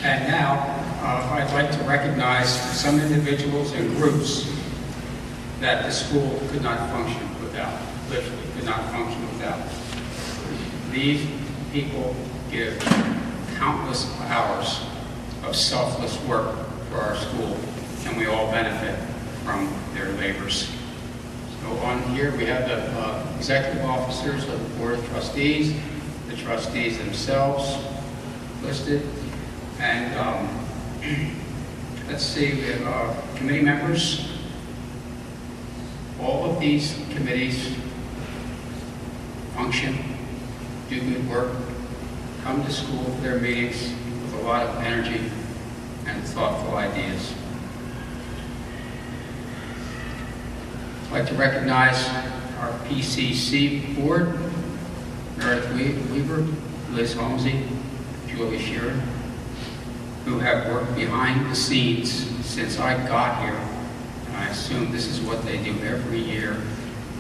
And now, I'd like to recognize some individuals and groups that the school could not function without, literally could not function without. These people give countless hours of selfless work for our school, and we all benefit from their labors. So on here we have the executive officers of the Board of Trustees, the trustees themselves listed, and let's see, we have committee members. All of these committees function, do good work, come to school for their meetings with a lot of energy and thoughtful ideas. I'd like to recognize our PCC board, Meredith Weaver, Liz Holmesy, Julie Sheeran, who have worked behind the scenes since I got here. And I assume this is what they do every year,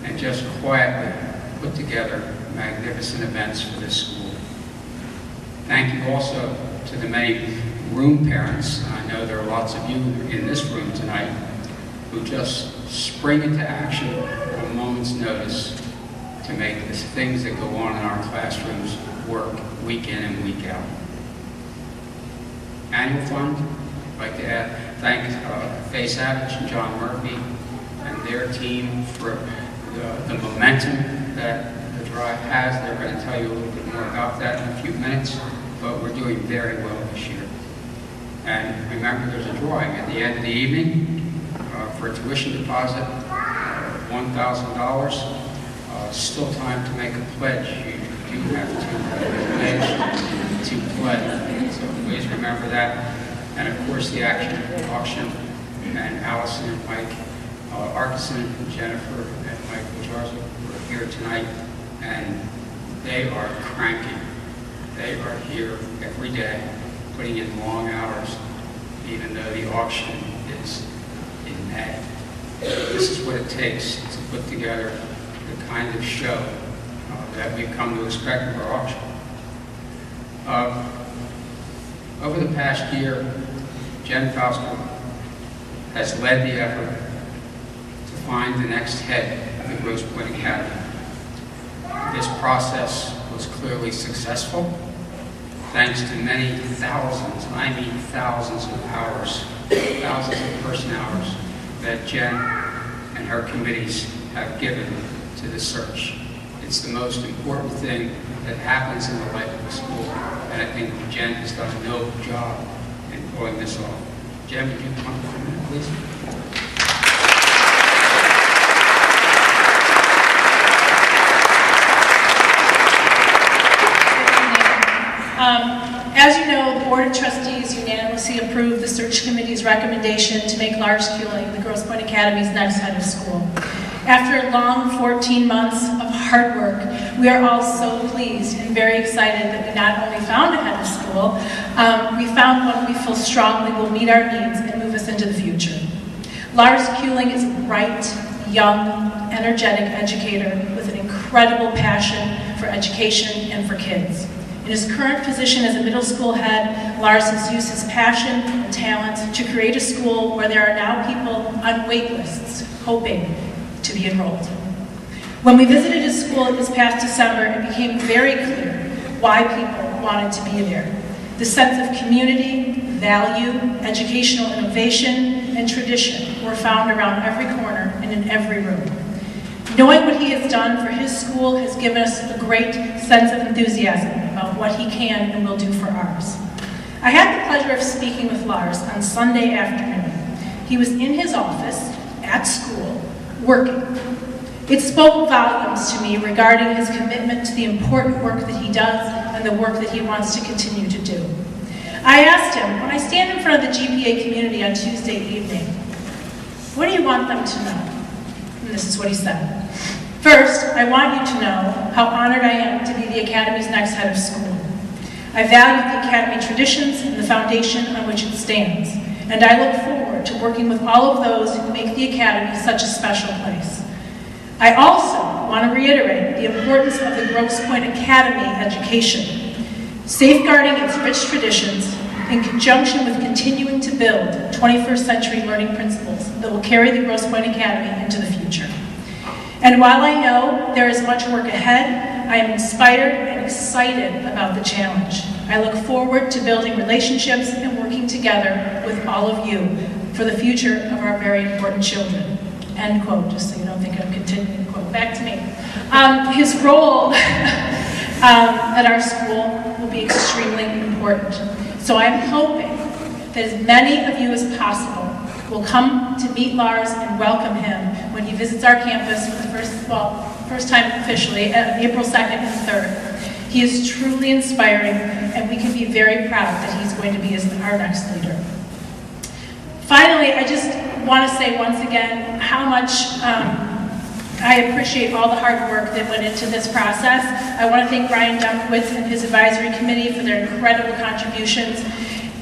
and just quietly put together magnificent events for this school. Thank you also to the many room parents. I know there are lots of you in this room tonight who just spring into action at a moment's notice to make the things that go on in our classrooms work week in and week out. Annual Fund, I'd like to thank Faye Savage and John Murphy and their team for the momentum that the drive has. They're going to tell you a little bit more about that in a few minutes, but we're doing very well this year. And remember, there's a drawing at the end of the evening for a tuition deposit, $1,000. Still time to make a pledge. You do have to pledge to play. So please remember that. And of course, the auction, and Allison and Mike Arkeson, and Jennifer and Mike Bujarza are here tonight, and they are cranky. They are here every day, putting in long hours, even though the auction is in May. This is what it takes to put together the kind of show that we've come to expect of our auction. Over the past year, Jen Fausto has led the effort to find the next head of the Grosse Pointe Academy. This process was clearly successful, thanks to many thousands, I mean thousands of hours, thousands of person hours that Jen and her committees have given to the search. It's the most important thing that happens in the life of the school, and I think Jen has done a noble job in pulling this off. Jen, would you come for a minute, please? As you know, the Board of Trustees unanimously approved the Search Committee's recommendation to make Lars Kuehling the Grosse Pointe Academy's next head of school. After a long 14 months of hard work, we are all so pleased and very excited that we not only found a head of school, we found one we feel strongly will meet our needs and move us into the future. Lars Kuehling is a bright, young, energetic educator with an incredible passion for education and for kids. In his current position as a middle school head, Lars has used his passion and talent to create a school where there are now people on wait lists hoping to be enrolled. When we visited his school this past December, it became very clear why people wanted to be there. The sense of community, value, educational innovation, and tradition were found around every corner and in every room. Knowing what he has done for his school has given us a great sense of enthusiasm about what he can and will do for ours. I had the pleasure of speaking with Lars on Sunday afternoon. He was in his office at school, working. It spoke volumes to me regarding his commitment to the important work that he does and the work that he wants to continue to do. I asked him, when I stand in front of the GPA community on Tuesday evening, what do you want them to know? And this is what he said. First, I want you to know how honored I am to be the Academy's next head of school. I value the Academy traditions and the foundation on which it stands, and I look forward to working with all of those who make the Academy such a special place. I also want to reiterate the importance of the Grosse Pointe Academy education, safeguarding its rich traditions in conjunction with continuing to build 21st century learning principles that will carry the Grosse Pointe Academy into the future. And while I know there is much work ahead, I am inspired and excited about the challenge. I look forward to building relationships and working together with all of you for the future of our very important children. End quote, just so you don't think I'm continuing to quote. Back to me. His role at our school will be extremely important. So I'm hoping that as many of you as possible will come to meet Lars and welcome him when he visits our campus for the first time officially, April 2nd and 3rd. He is truly inspiring, and we can be very proud that he's going to be our next leader. Finally, I just want to say once again how much I appreciate all the hard work that went into this process. I want to thank Brian Dunkowitz and his advisory committee for their incredible contributions.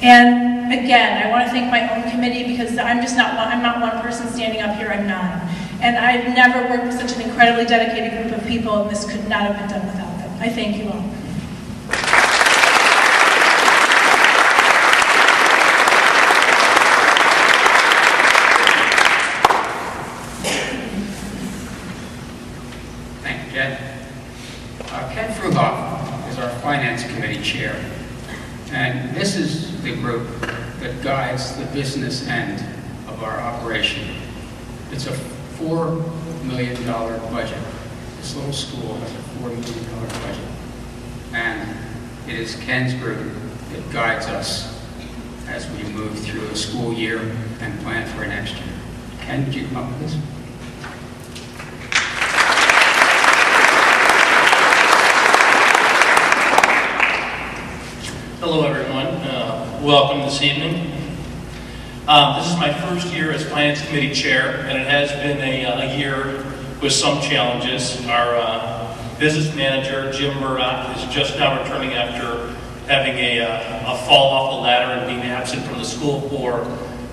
And again, I want to thank my own committee because I'm not one person standing up here, I'm not. And I've never worked with such an incredibly dedicated group of people, and this could not have been done without them. I thank you all. Thank you, Jen. Ken Fruhoff is our Finance Committee Chair. And this is the group that guides the business end of our operation. It's a $4 million budget. This little school has a $4 million budget. And it is Ken's group that guides us as we move through a school year and plan for next year. Ken, did you come up with this? Hello, everyone. Welcome this evening. This is my first year as Finance Committee Chair, and it has been a year with some challenges. Our business manager, Jim Murdoch, is just now returning after having a fall off the ladder and being absent from the school for, I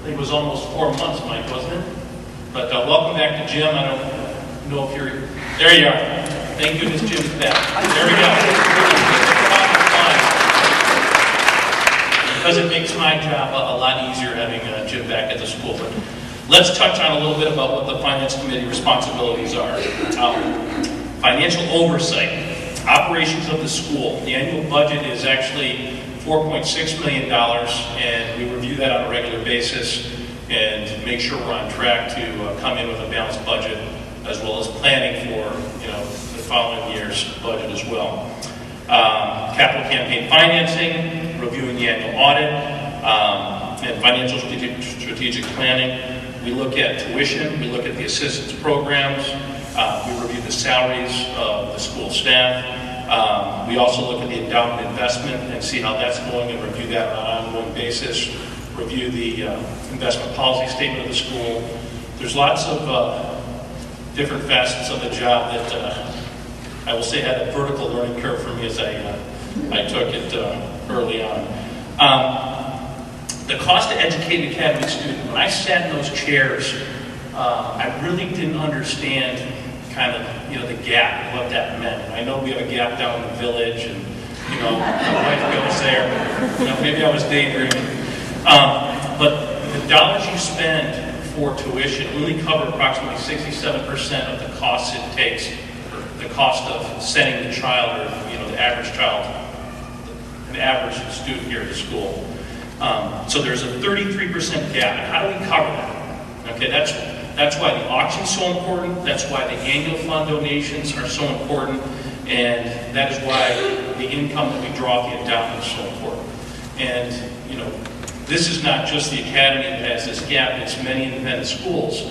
think it was almost 4 months, Mike, wasn't it? But welcome back to Jim. I don't know if you're... There you are. Thank goodness Jim's back. There we go. Because it makes my job a lot easier having Jim back at the school. But let's touch on a little bit about what the Finance Committee responsibilities are. Financial oversight, operations of the school. The annual budget is actually $4.6 million, and we review that on a regular basis and make sure we're on track to come in with a balanced budget, as well as planning for the following year's budget as well. Capital campaign financing, reviewing the annual audit, and financial strategic planning. We look at tuition, we look at the assistance programs, we review the salaries of the school staff. We also look at the endowment investment and see how that's going and review that on an ongoing basis. Review the investment policy statement of the school. There's lots of different facets of the job that I will say had a vertical learning curve for me as I took it early on. The cost to educate an academy student. When I sat in those chairs, I really didn't understand kind of the gap, what that meant. I know we have a gap down in the village, and my wife goes there. Maybe I was daydreaming. But the dollars you spend for tuition only cover approximately 67% of the costs it takes, the cost of sending the child, or the average child, an average student here at the school. So there's a 33% gap. And how do we cover that? Okay, that's why the auction's so important. That's why the annual fund donations are so important, and that is why the income that we draw off the endowment is so important. And this is not just the academy that has this gap. It's many independent schools.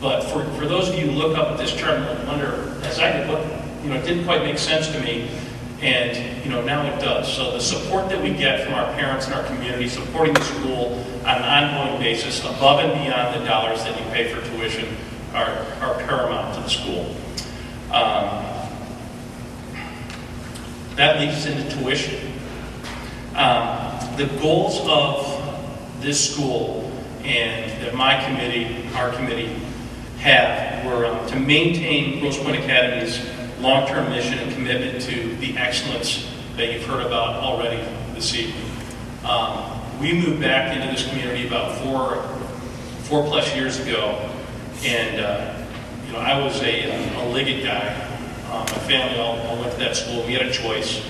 But for those of you who look up at this chart and wonder, as I did, it didn't quite make sense to me, and now it does. So the support that we get from our parents and our community, supporting the school on an ongoing basis, above and beyond the dollars that you pay for tuition, are paramount to the school. That leads us into tuition. The goals of this school and that my committee, our committee, were to maintain Grosse Pointe Academy's long-term mission and commitment to the excellence that you've heard about already this evening. We moved back into this community about four plus years ago, and I was a Liggett guy. My family all went to that school. We had a choice,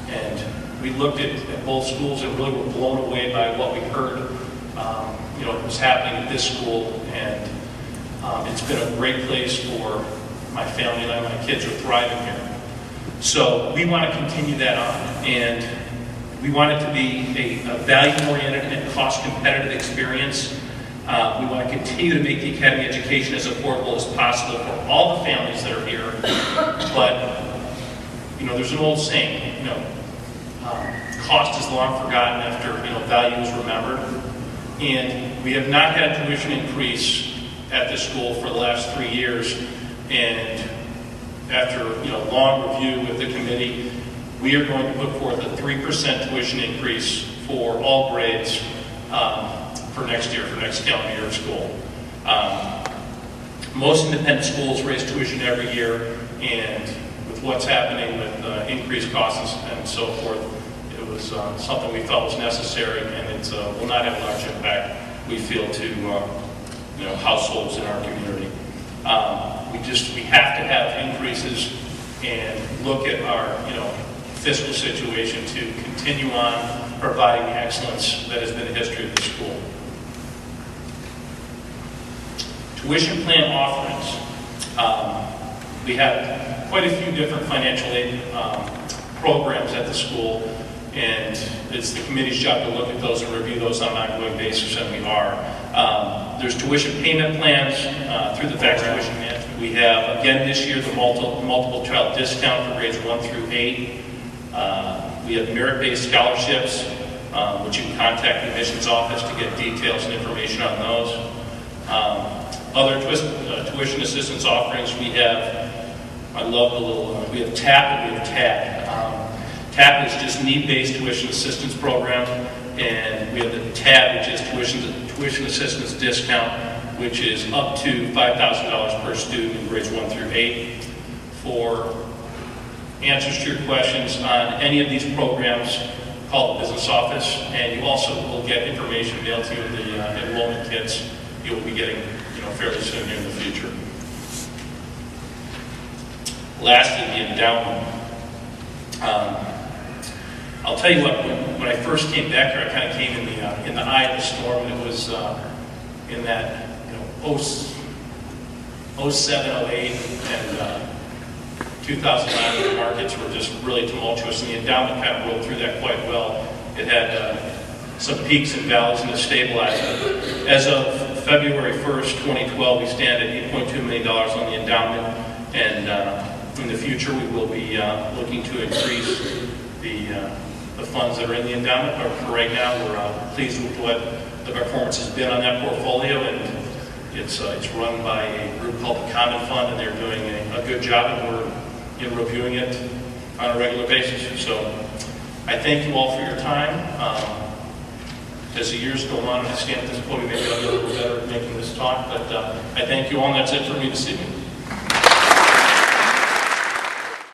and we looked at both schools and really were blown away by what we heard. Was happening at this school, and it's been a great place for my family and I. My kids are thriving here. So we want to continue that on, and we want it to be a value-oriented and cost-competitive experience. We want to continue to make the academy education as affordable as possible for all the families that are here. But, there's an old saying, cost is long forgotten after, value is remembered. And we have not had a tuition increase at this school for the last 3 years. And after, long review with the committee, we are going to put forth a 3% tuition increase for all grades for next year, for next calendar year of school. Most independent schools raise tuition every year, and with what's happening with increased costs and so forth, it was something we felt was necessary, and it will not have a large impact, we feel, to households in our community. We have to have increases and look at our fiscal situation to continue on providing the excellence that has been the history of the school. Tuition plan offerings. We have quite a few different financial aid programs at the school, and it's the committee's job to look at those and review those on an ongoing basis, and we are. There's tuition payment plans through the tax tuition management. We have, again this year, the multiple child discount for grades 1 through 8. We have merit-based scholarships, which you can contact the admissions office to get details and information on those. Other tuition assistance offerings, we have, I love the little, we have TAP and we have TAB. TAP is just need-based tuition assistance program, and we have the TAB, which is tuition assistance discount, which is up to $5,000 per student in grades 1 through 8. For answers to your questions on any of these programs, call the business office, and you also will get information mailed to you in the enrollment kits you will be getting fairly soon here in the future. Lastly, the endowment. I'll tell you what, when I first came back here, I kind of came in the eye of the storm, and it was in that 07, 08, and 2009, the markets were just really tumultuous, and the endowment kind of rolled through that quite well. It had some peaks and valleys, and it stabilized. As of February 1st, 2012, we stand at $8.2 million on the endowment, and in the future we will be looking to increase the funds that are in the endowment. But for right now, we're pleased with what the performance has been on that portfolio, and it's run by a group called the Common Fund, and they're doing a good job, and we're reviewing it on a regular basis. So I thank you all for your time. As the years go on and I stand at this podium, maybe I'll get a little better at making this talk, but I thank you all, and that's it for me this evening.